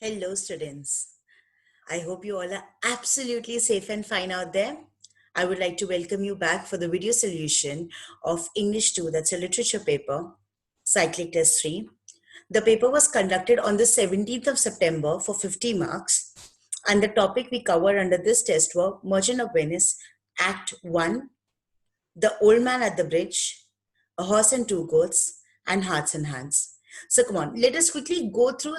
Hello students. I hope you all are absolutely safe and fine out there. I would like to welcome you back for the video solution of English 2, that's a literature paper, Cyclic Test 3. The paper was conducted on the 17th of September for 50 marks, and the topic we covered under this test were Merchant of Venice, Act 1, The Old Man at the Bridge, A Horse and Two Goats, and Hearts and Hands. So come on, let us quickly go through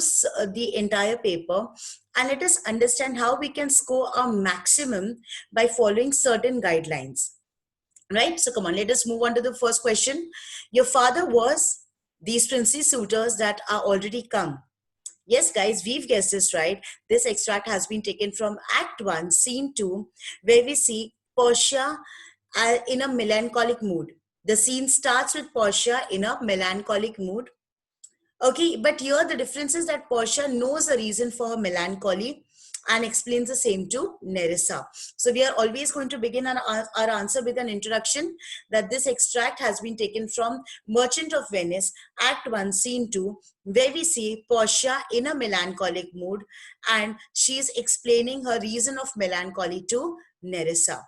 the entire paper and let us understand how we can score our maximum by following certain guidelines. Right? So come on, let us move on to the first question. Your father was these princely suitors that are already come. Yes, guys, we've guessed this right. This extract has been taken from Act 1, Scene 2, where we see Portia in a melancholic mood. The scene starts with Portia in a melancholic mood. Okay, but here the difference is that Portia knows the reason for her melancholy and explains the same to Nerissa. So we are always going to begin our answer with an introduction that this extract has been taken from Merchant of Venice, Act 1, Scene 2, where we see Portia in a melancholic mood and she is explaining her reason of melancholy to Nerissa.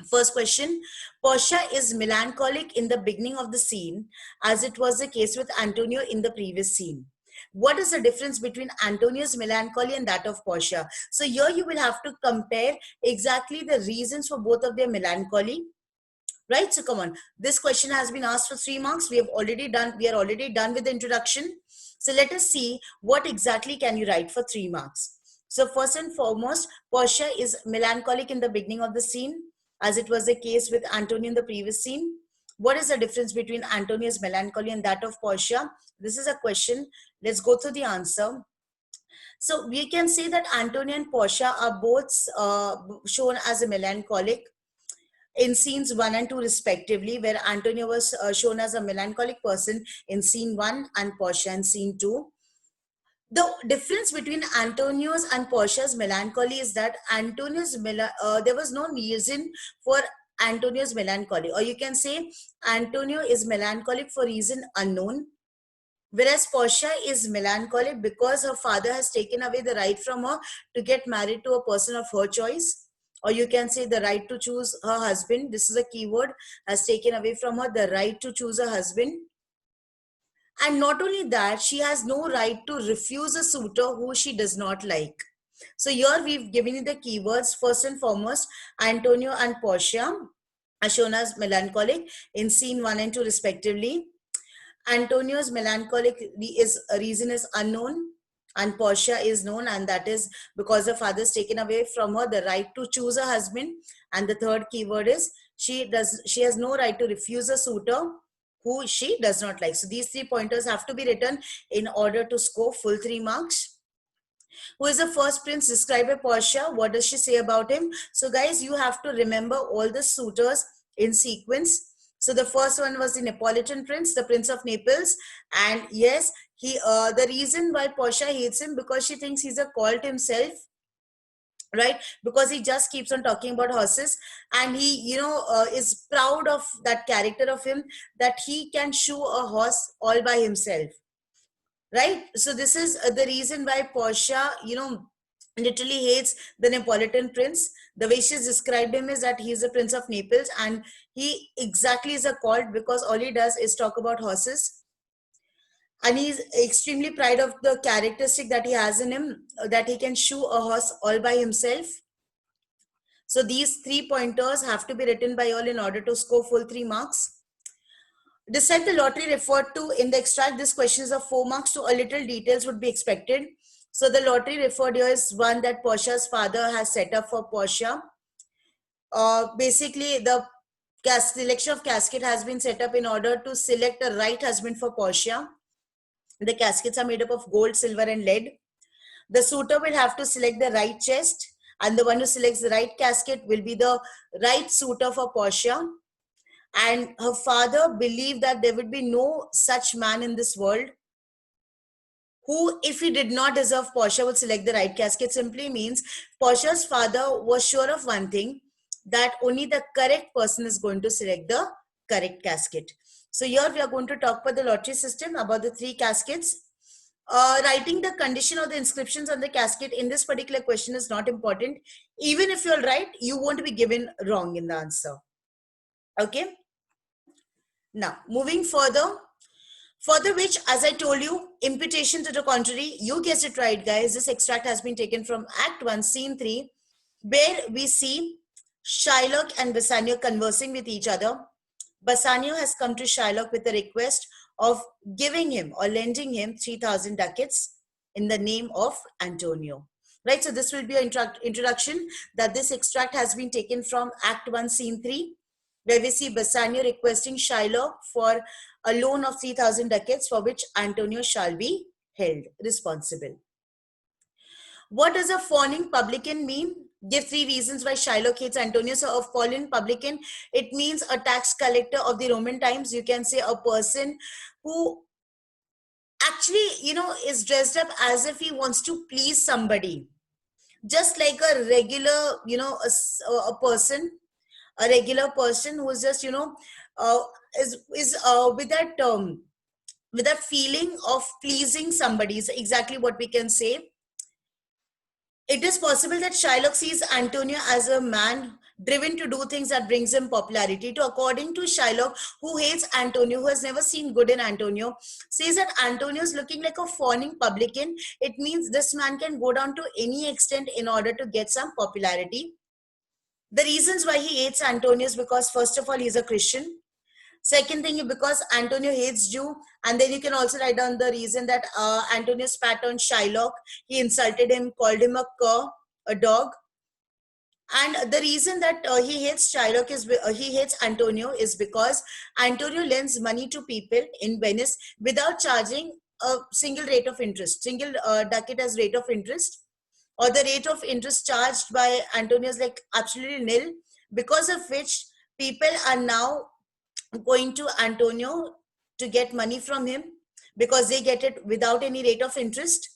First question, Portia is melancholic in the beginning of the scene, as it was the case with Antonio in the previous scene. What is the difference between Antonio's melancholy and that of Portia? So here you will have to compare exactly the reasons for both of their melancholy. Right? So come on. This question has been asked for 3 marks. We are already done with the introduction. So let us see what exactly can you write for 3 marks. So first and foremost, Portia is melancholic in the beginning of the scene, as it was the case with Antonio in the previous scene. What is the difference between Antonio's melancholy and that of Portia? This is a question. Let's go through the answer. So we can say that Antonio and Portia are both shown as a melancholic in scenes 1 and 2 respectively, where Antonio was shown as a melancholic person in scene 1 and Portia in scene 2. The difference between Antonio's and Portia's melancholy is that there was no reason for Antonio's melancholy, or you can say Antonio is melancholic for reason unknown, whereas Portia is melancholic because her father has taken away the right from her to get married to a person of her choice, or you can say the right to choose her husband. This is a keyword, has taken away from her the right to choose a husband. And not only that, she has no right to refuse a suitor who she does not like. So here we've given you the keywords. First and foremost, Antonio and Portia are shown as melancholic in scene 1 and 2 respectively. Antonio's melancholic reason is unknown and Portia is known, and that is because her father has taken away from her the right to choose a husband. And the third keyword is she has no right to refuse a suitor who she does not like. So these 3 pointers have to be written in order to score full 3 marks. Who is the first prince described by Portia? What does she say about him? So guys, you have to remember all the suitors in sequence. So the first one was the Neapolitan prince, the Prince of Naples. And yes, the reason why Portia hates him, because she thinks he's a colt himself, right? Because he just keeps on talking about horses, and he is proud of that character of him, that he can shoe a horse all by himself, right? So this is the reason why Portia literally hates the Neapolitan prince. The way she's described him is that he's a Prince of Naples, and he exactly is a colt because all he does is talk about horses. And he's extremely proud of the characteristic that he has in him, that he can shoe a horse all by himself. So these 3 pointers have to be written by all in order to score full 3 marks. Decide the lottery referred to in the extract. This question is of 4 marks, so a little details would be expected. So the lottery referred here is one that Portia's father has set up for Portia. Basically, the selection of casket has been set up in order to select a right husband for Portia. The caskets are made up of gold, silver, and lead. The suitor will have to select the right chest, and the one who selects the right casket will be the right suitor for Portia. And her father believed that there would be no such man in this world who, if he did not deserve Portia, would select the right casket. Simply means Portia's father was sure of one thing, that only the correct person is going to select the correct casket. So here we are going to talk about the lottery system, about the 3 caskets. writing the condition or the inscriptions on the casket in this particular question is not important. Even if you're right, you won't be given wrong in the answer. Okay. Now, moving further, further which, as I told you, imputation to the contrary, you guessed it right, guys. This extract has been taken from Act 1, Scene 3, where we see Shylock and Bassanio conversing with each other. Bassanio has come to Shylock with a request of giving him or lending him 3,000 ducats in the name of Antonio. Right, so this will be an introduction that this extract has been taken from Act 1, Scene 3, where we see Bassanio requesting Shylock for a loan of 3,000 ducats for which Antonio shall be held responsible. What does a fawning publican mean? Give 3 reasons why Shylock hates Antonio. So a fallen publican, it means a tax collector of the Roman times. You can say a person who actually, is dressed up as if he wants to please somebody. Just like a regular, a person, a regular person who is just, is with that feeling of pleasing somebody is exactly what we can say. It is possible that Shylock sees Antonio as a man driven to do things that brings him popularity. To according to Shylock, who hates Antonio, who has never seen good in Antonio, says that Antonio is looking like a fawning publican. It means this man can go down to any extent in order to get some popularity. The reasons why he hates Antonio is because, first of all, he's a Christian. Second thing, because Antonio hates Jew. And then you can also write down the reason that Antonio spat on Shylock. He insulted him, called him a cur, a dog. And the reason that he hates Shylock is he hates Antonio is because Antonio lends money to people in Venice without charging a single rate of interest, single ducat as rate of interest, or the rate of interest charged by Antonio is like absolutely nil, because of which people are now going to Antonio to get money from him because they get it without any rate of interest.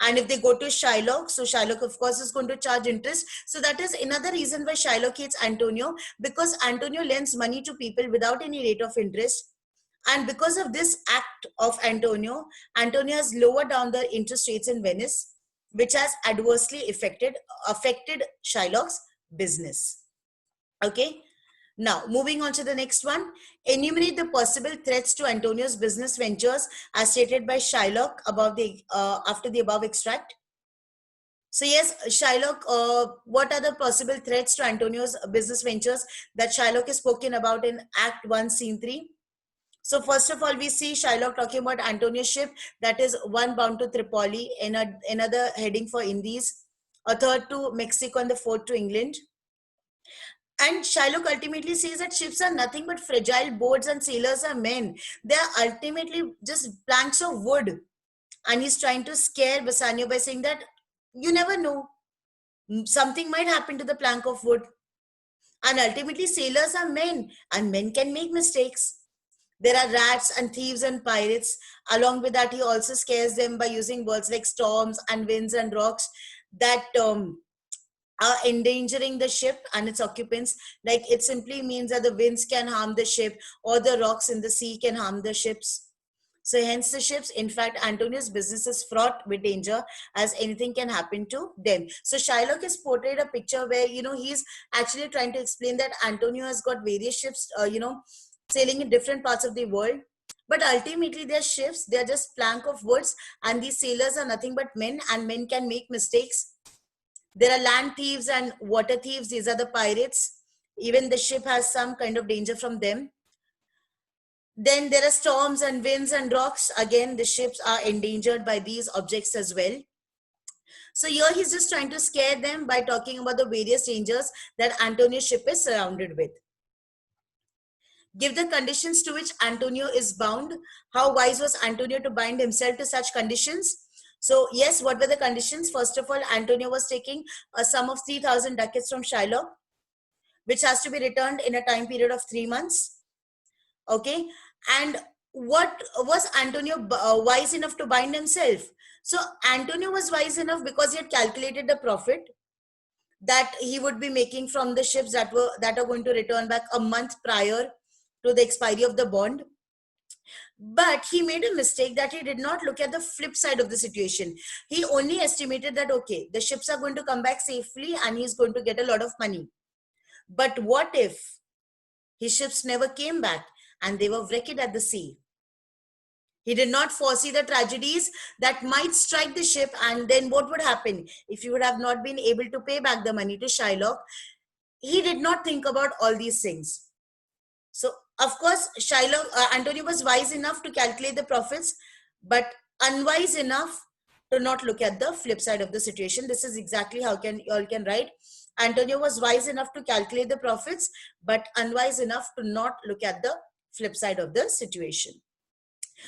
And if they go to Shylock, so Shylock, of course, is going to charge interest. So that is another reason why Shylock hates Antonio, because Antonio lends money to people without any rate of interest. And because of this act of Antonio, Antonio has lowered down the interest rates in Venice, which has adversely affected Shylock's business. Okay. Now, moving on to the next one. Enumerate the possible threats to Antonio's business ventures as stated by Shylock above after the above extract. So yes, Shylock, what are the possible threats to Antonio's business ventures that Shylock is spoken about in Act 1, Scene 3? So first of all, we see Shylock talking about Antonio's ship, that is one bound to Tripoli, another heading for Indies, a third to Mexico, and the fourth to England. And Shylock ultimately says that ships are nothing but fragile boats and sailors are men. They are ultimately just planks of wood. And he's trying to scare Bassanio by saying that you never know. Something might happen to the plank of wood. And ultimately, sailors are men, and men can make mistakes. There are rats and thieves and pirates. Along with that, he also scares them by using words like storms and winds and rocks that are endangering the ship and its occupants. Like, it simply means that the winds can harm the ship, or the rocks in the sea can harm the ships. So hence the ships, in fact, Antonio's business is fraught with danger, as anything can happen to them. So Shylock has portrayed a picture where, he's actually trying to explain that Antonio has got various ships, sailing in different parts of the world. But ultimately, they're ships, they're just plank of woods, and these sailors are nothing but men, and men can make mistakes. There are land thieves and water thieves. These are the pirates. Even the ship has some kind of danger from them. Then there are storms and winds and rocks. Again, the ships are endangered by these objects as well. So here he's just trying to scare them by talking about the various dangers that Antonio's ship is surrounded with. Give the conditions to which Antonio is bound. How wise was Antonio to bind himself to such conditions? So yes, what were the conditions? First of all, Antonio was taking a sum of 3,000 ducats from Shylock, which has to be returned in a time period of 3 months. Okay. And what was Antonio wise enough to bind himself? So Antonio was wise enough because he had calculated the profit that he would be making from the ships that are going to return back a month prior to the expiry of the bond. But he made a mistake that he did not look at the flip side of the situation. He only estimated that, okay, the ships are going to come back safely and he's going to get a lot of money. But what if his ships never came back and they were wrecked at the sea? He did not foresee the tragedies that might strike the ship, and then what would happen if he would have not been able to pay back the money to Shylock? He did not think about all these things. So, of course, Antonio was wise enough to calculate the profits, but unwise enough to not look at the flip side of the situation. This is exactly how you all can write. Antonio was wise enough to calculate the profits, but unwise enough to not look at the flip side of the situation.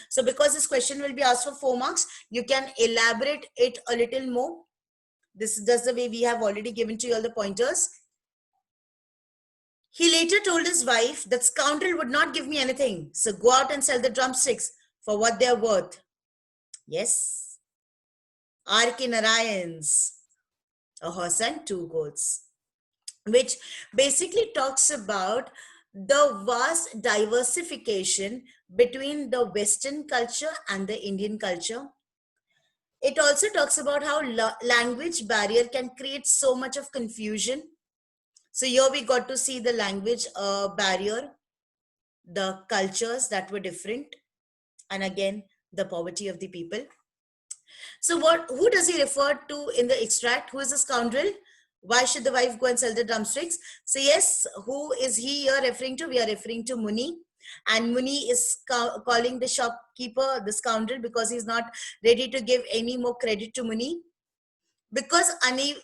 So because this question will be asked for 4 marks, you can elaborate it a little more. This is just the way we have already given to you all the pointers. He later told his wife that scoundrel would not give me anything, so go out and sell the drumsticks for what they're worth. Yes. R.K. Narayan's A Horse and Two Goats, which basically talks about the vast diversification between the Western culture and the Indian culture. It also talks about how language barrier can create so much of confusion. So here we got to see the language barrier, the cultures that were different, and again, the poverty of the people. So who does he refer to in the extract? Who is the scoundrel? Why should the wife go and sell the drumsticks? So yes, who is he here referring to? We are referring to Muni. And Muni is calling the shopkeeper the scoundrel because he's not ready to give any more credit to Muni. Because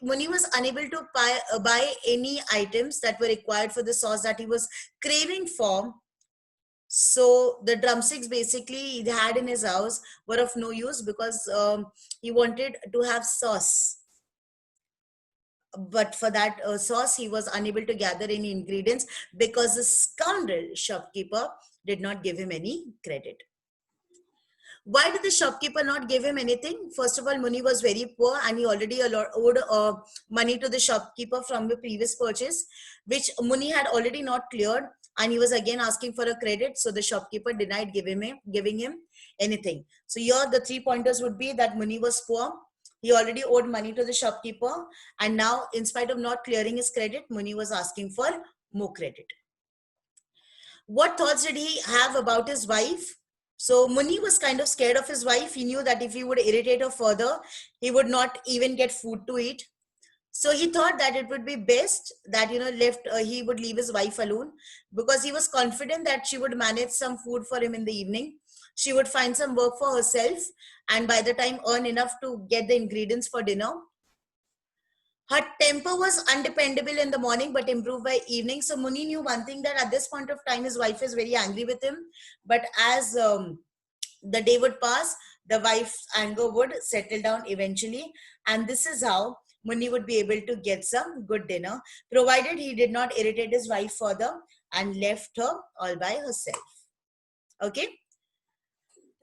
Muni was unable to buy any items that were required for the sauce that he was craving for. So the drumsticks basically he had in his house were of no use because he wanted to have sauce. But for that sauce, he was unable to gather any ingredients because the scoundrel shopkeeper did not give him any credit. Why did the shopkeeper not give him anything? First of all, Muni was very poor and he already owed money to the shopkeeper from the previous purchase, which Muni had already not cleared, and he was again asking for a credit. So the shopkeeper denied giving him anything. So here the 3 pointers would be that Muni was poor. He already owed money to the shopkeeper, and now in spite of not clearing his credit, Muni was asking for more credit. What thoughts did he have about his wife? So Muni was kind of scared of his wife. He knew that if he would irritate her further, he would not even get food to eat. So he thought that it would be best that, he would leave his wife alone, because he was confident that she would manage some food for him in the evening. She would find some work for herself and by the time earn enough to get the ingredients for dinner. Her temper was undependable in the morning, but improved by evening. So Muni knew one thing, that at this point of time, his wife is very angry with him. But as the day would pass, the wife's anger would settle down eventually. And this is how Muni would be able to get some good dinner, provided he did not irritate his wife further and left her all by herself. Okay.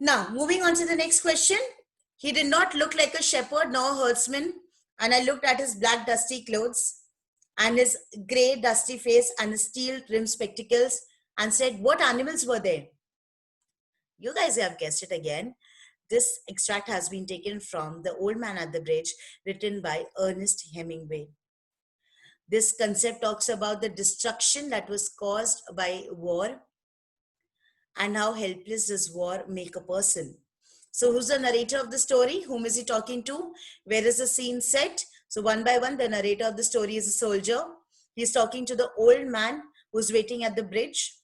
Now, moving on to the next question. He did not look like a shepherd nor a herdsman. And I looked at his black dusty clothes and his grey dusty face and his steel rimmed spectacles and said, what animals were they? You guys have guessed it again. This extract has been taken from The Old Man at the Bridge, written by Ernest Hemingway. This concept talks about the destruction that was caused by war and how helpless does war make a person. So who's the narrator of the story? Whom is he talking to? Where is the scene set? So one by one, the narrator of the story is a soldier. He's talking to the old man who's waiting at the bridge.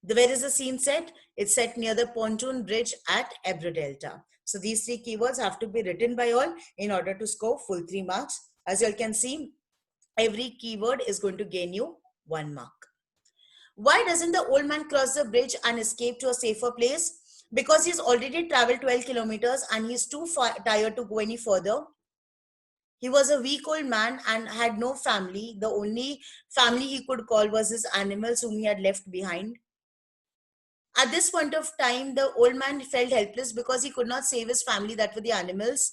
Where is the scene set? It's set near the pontoon bridge at Ebro Delta. So these 3 keywords have to be written by all in order to score full 3 marks. As you all can see, every keyword is going to gain you 1 mark. Why doesn't the old man cross the bridge and escape to a safer place? Because he's already traveled 12 kilometers and he's too tired to go any further. He was a weak old man and had no family. The only family he could call was his animals whom he had left behind. At this point of time, the old man felt helpless because he could not save his family, that were the animals,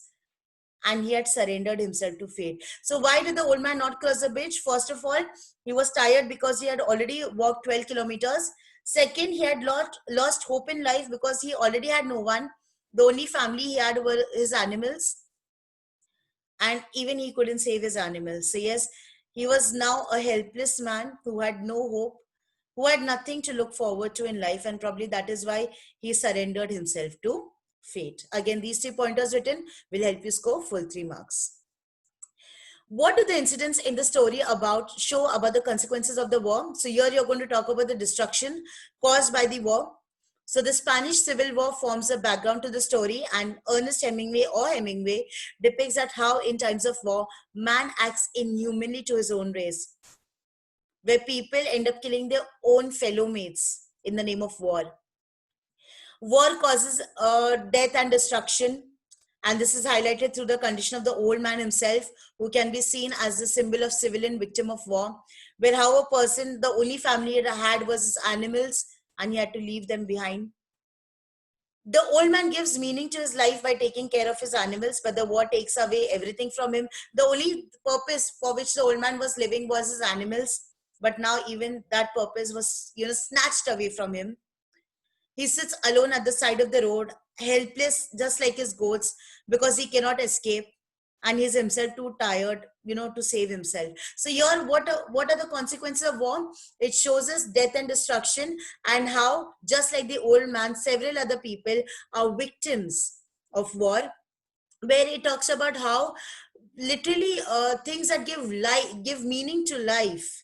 and he had surrendered himself to fate. So why did the old man not cross the bridge? First of all, he was tired because he had already walked 12 kilometers. Second, he had lost hope in life because he already had no one. The only family he had were his animals, and even he couldn't save his animals. So yes, he was now a helpless man who had no hope, who had nothing to look forward to in life, and probably that is why he surrendered himself to fate. Again, these 3 pointers written will help you score full 3 marks. What do the incidents in the story show about the consequences of the war? So here you're going to talk about the destruction caused by the war. So the Spanish Civil War forms a background to the story, and Ernest Hemingway depicts that how in times of war, man acts inhumanly to his own race, where people end up killing their own fellow mates in the name of war. War causes death and destruction, and this is highlighted through the condition of the old man himself, who can be seen as the symbol of civilian victim of war, where how a person, the only family he had was his animals, and he had to leave them behind. The old man gives meaning to his life by taking care of his animals, but the war takes away everything from him. The only purpose for which the old man was living was his animals, but now even that purpose was, snatched away from him. He sits alone at the side of the road, helpless, just like his goats, because he cannot escape, and he's himself too tired, to save himself. So here, what are the consequences of war? It shows us death and destruction, and how, just like the old man, several other people are victims of war, where it talks about how literally things that give meaning to life.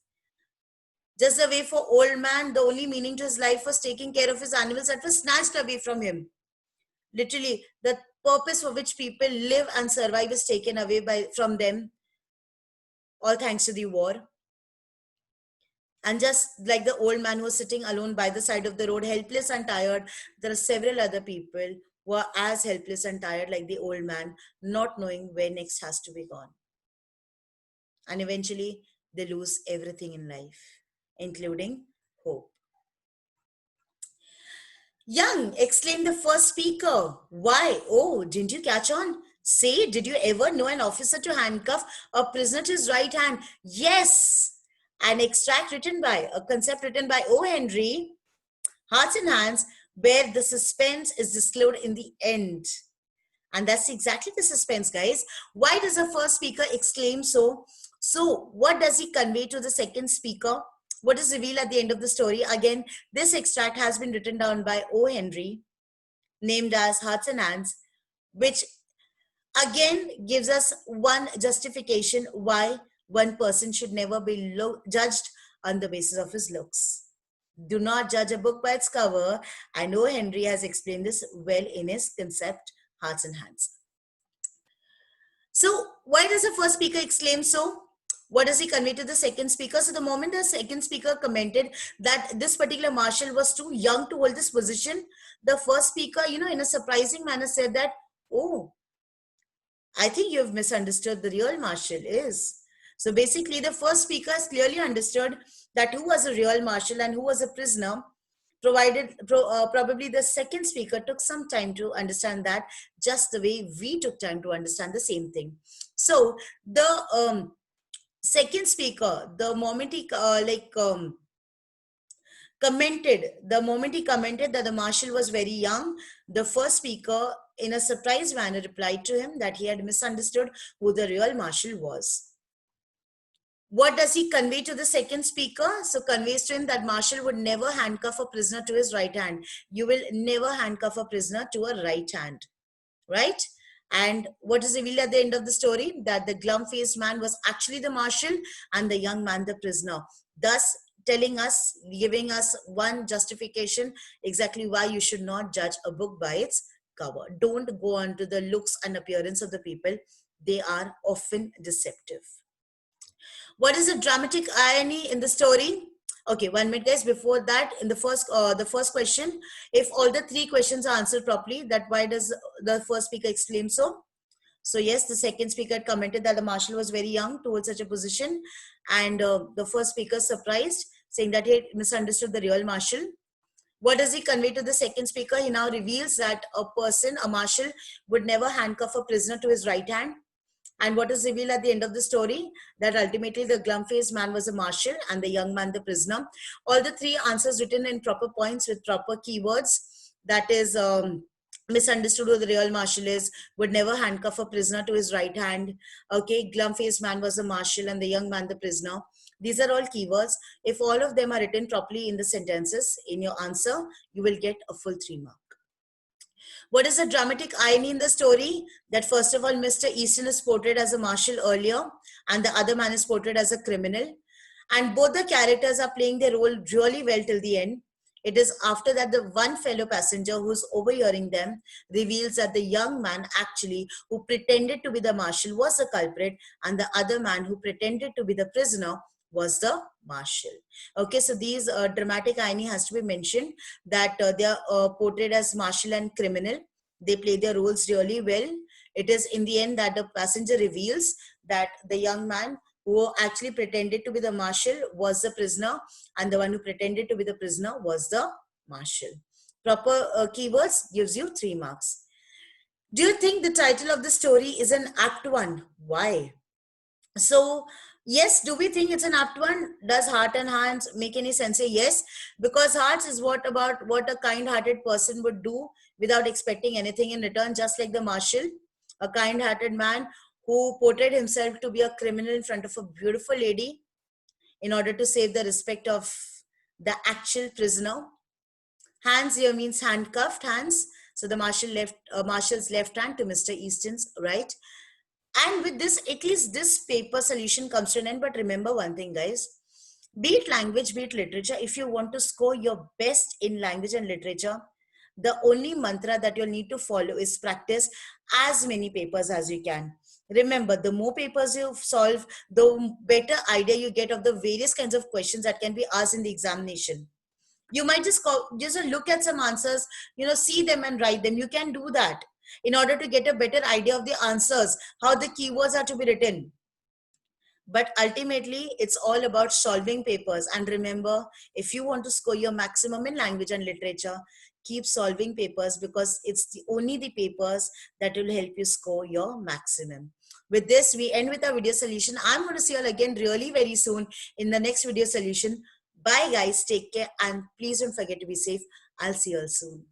Just the way for old man, the only meaning to his life was taking care of his animals that was snatched away from him. Literally, the purpose for which people live and survive is taken away from them, all thanks to the war. And just like the old man who was sitting alone by the side of the road, helpless and tired, there are several other people who are as helpless and tired like the old man, not knowing where next has to be gone. And eventually, they lose everything in life, including hope. Young, exclaimed the first speaker. Why? Oh, didn't you catch on? Say, did you ever know an officer to handcuff a prisoner to his right hand? Yes. An extract written by, a concept written by O. Henry, Hearts and Hands, where the suspense is disclosed in the end. And that's exactly the suspense, guys. Why does the first speaker exclaim so? So, what does he convey to the second speaker? What is revealed at the end of the story? Again, this extract has been written down by O. Henry, named as Hearts and Hands, which again gives us one justification why one person should never be judged on the basis of his looks. Do not judge a book by its cover, and O. Henry has explained this well in his concept, Hearts and Hands. So, why does the first speaker exclaim so? What does he convey to the second speaker? So the moment the second speaker commented that this particular marshal was too young to hold this position, the first speaker, in a surprising manner said that, oh, I think you have misunderstood the real marshal is. So basically the first speaker has clearly understood that who was a real marshal and who was a prisoner, probably the second speaker took some time to understand that, just the way we took time to understand the same thing. So the second speaker, the moment he commented that the marshal was very young, the first speaker in a surprised manner replied to him that he had misunderstood who the real marshal was. What does he convey to the second speaker? So conveys to him that marshal would never handcuff a prisoner to his right hand. You will never handcuff a prisoner to a right hand, right? And what is revealed at the end of the story? That the glum-faced man was actually the marshal and the young man the prisoner. Thus telling us, giving us one justification exactly why you should not judge a book by its cover. Don't go on to the looks and appearance of the people. They are often deceptive. What is the dramatic irony in the story? Okay, 1 minute, guys. Before that, in the first question, if all the 3 questions are answered properly, that why does the first speaker exclaim so? So yes, the second speaker had commented that the marshal was very young to hold such a position, and the first speaker surprised, saying that he misunderstood the real marshal. What does he convey to the second speaker? He now reveals that a marshal, would never handcuff a prisoner to his right hand. And what is revealed at the end of the story? That ultimately the glum-faced man was a marshal and the young man the prisoner. All the three answers written in proper points with proper keywords. That is misunderstood who the real marshal is, would never handcuff a prisoner to his right hand. Okay, glum-faced man was a marshal and the young man the prisoner. These are all keywords. If all of them are written properly in the sentences, in your answer, you will get a full 3 mark. What is the dramatic irony in the story? That first of all, Mr. Easton is portrayed as a marshal earlier and the other man is portrayed as a criminal. And both the characters are playing their role really well till the end. It is after that the one fellow passenger who's overhearing them reveals that the young man actually who pretended to be the marshal was the culprit and the other man who pretended to be the prisoner was the marshal. Okay, so these dramatic irony has to be mentioned that they are portrayed as marshal and criminal. They play their roles really well. It is in the end that the passenger reveals that the young man who actually pretended to be the marshal was the prisoner and the one who pretended to be the prisoner was the marshal. Proper keywords gives you 3 marks. Do you think the title of the story is an apt one? Why? So, yes, do we think it's an apt one? Does heart and hands make any sense? Yes, because hearts is what a kind-hearted person would do without expecting anything in return, just like the marshal, a kind-hearted man who portrayed himself to be a criminal in front of a beautiful lady in order to save the respect of the actual prisoner. Hands here means handcuffed hands. So the marshal's left hand to Mr. Easton's right. And with this, at least this paper solution comes to an end. But remember one thing, guys, be it language, be it literature, if you want to score your best in language and literature, the only mantra that you'll need to follow is practice as many papers as you can. Remember, the more papers you solve, the better idea you get of the various kinds of questions that can be asked in the examination. You might just look at some answers, see them and write them. You can do that in order to get a better idea of the answers, how the keywords are to be written. But ultimately, it's all about solving papers. And remember, if you want to score your maximum in language and literature, keep solving papers because it's only the papers that will help you score your maximum. With this, we end with our video solution. I'm going to see you all again really very soon in the next video solution. Bye guys, take care and please don't forget to be safe. I'll see you all soon.